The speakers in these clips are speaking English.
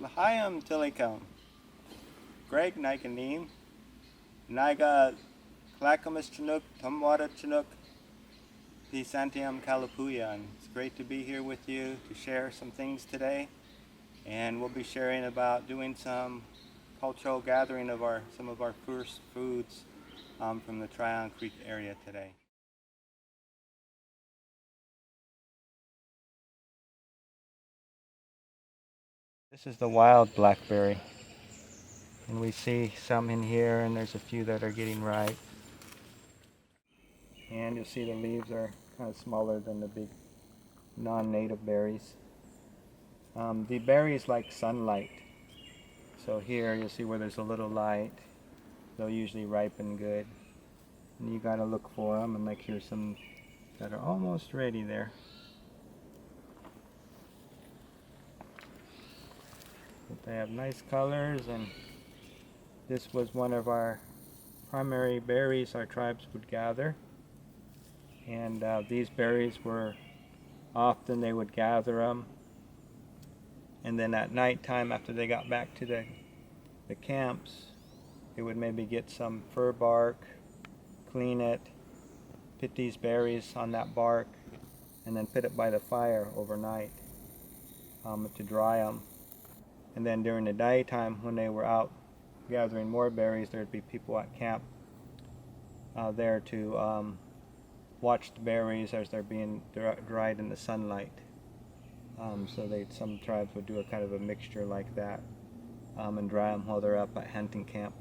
Lahayam Tilikam, Greg Nikanim, Naga Clackamas Chinook, Tumwater Chinook, the Santiam Kalapuya. And it's great to be here with you to share some things today. And we'll be sharing about doing some cultural gathering of some of our first foods from the Tryon Creek area today. This is the wild blackberry, and we see some in here, and there's a few that are getting ripe. And you'll see the leaves are kind of smaller than the big non-native berries. The berries like sunlight, so here you'll see where there's a little light, they'll usually ripen good. And you gotta look for them, and like here's some that are almost ready there. But they have nice colors, and this was one of our primary berries our tribes would gather. And these berries were often they would gather them, and then at night time after they got back to the camps, they would maybe get some fir bark, clean it, put these berries on that bark, and then put it by the fire overnight to dry them. And then during the daytime when they were out gathering more berries, there'd be people at camp there to watch the berries as they're being dried in the sunlight. So some tribes would do a kind of a mixture like that and dry them while they're up at hunting camp.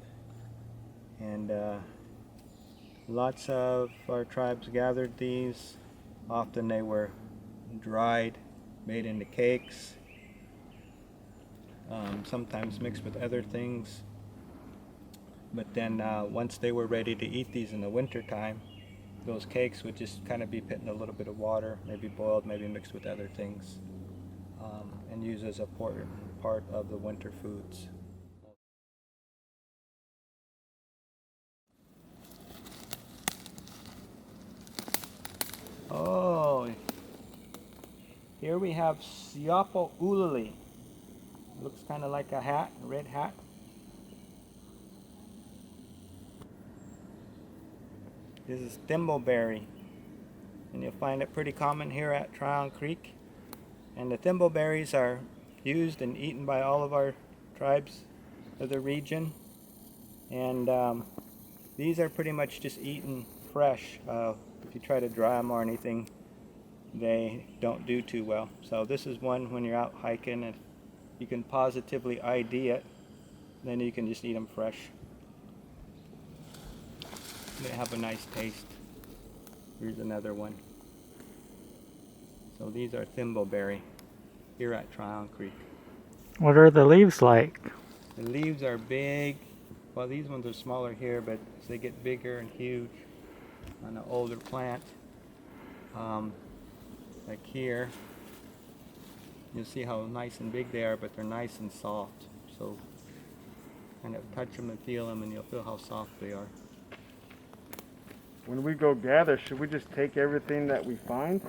And lots of our tribes gathered these. Often they were dried, made into cakes, sometimes mixed with other things. But then once they were ready to eat these in the winter time, those cakes would just kind of be put in a little bit of water, maybe boiled, maybe mixed with other things, and used as a part of the winter foods. Oh, here we have Siapo Ulali. Looks kind of like a hat, a red hat. This is thimbleberry, and you'll find it pretty common here at Tryon Creek. And the thimbleberries are used and eaten by all of our tribes of the region. And these are pretty much just eaten fresh. If you try to dry them or anything, they don't do too well. So this is one when you're out hiking and you can positively ID it, then you can just eat them fresh. They have a nice taste. Here's another one. So these are thimbleberry here at Tryon Creek. What are the leaves like? The leaves are big. Well, these ones are smaller here, but as they get bigger and huge on an older plant, like here, you'll see how nice and big they are, but they're nice and soft. So kind of touch them and feel them, and you'll feel how soft they are. When we go gather, should we just take everything that we find?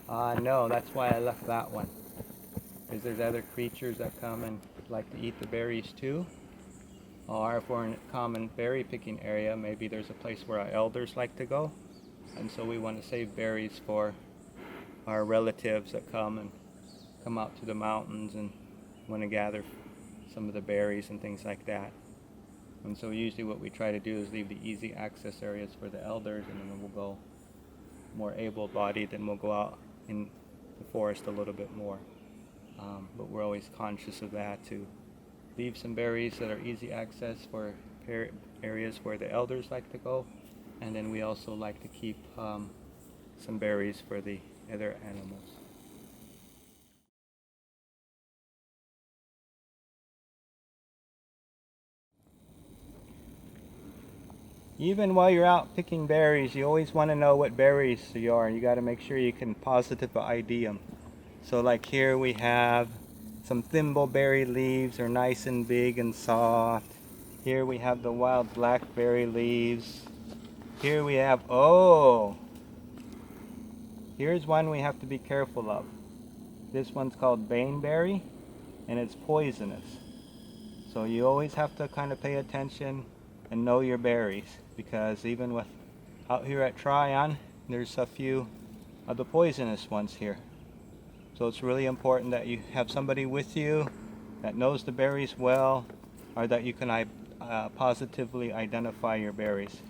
No, that's why I left that one. Because there's other creatures that come and like to eat the berries too. Or if we're in a common berry picking area, maybe there's a place where our elders like to go. And so we want to save berries for our relatives that come out to the mountains and want to gather some of the berries and things like that. And so usually what we try to do is leave the easy access areas for the elders, and then when we'll go more able-bodied, then we'll go out in the forest a little bit more. But we're always conscious of that, to leave some berries that are easy access for areas where the elders like to go, and then we also like to keep some berries for the other animals. Even while you're out picking berries, you always want to know what berries you are. You got to make sure you can positively ID them. So like here we have some thimbleberry leaves, are nice and big and soft. Here we have the wild blackberry leaves. Here we have, here's one we have to be careful of. This one's called baneberry. and it's poisonous. So you always have to kind of pay attention and know your berries, because even with out here at Tryon, there's a few of the poisonous ones here. So it's really important that you have somebody with you that knows the berries well, or that you can positively identify your berries.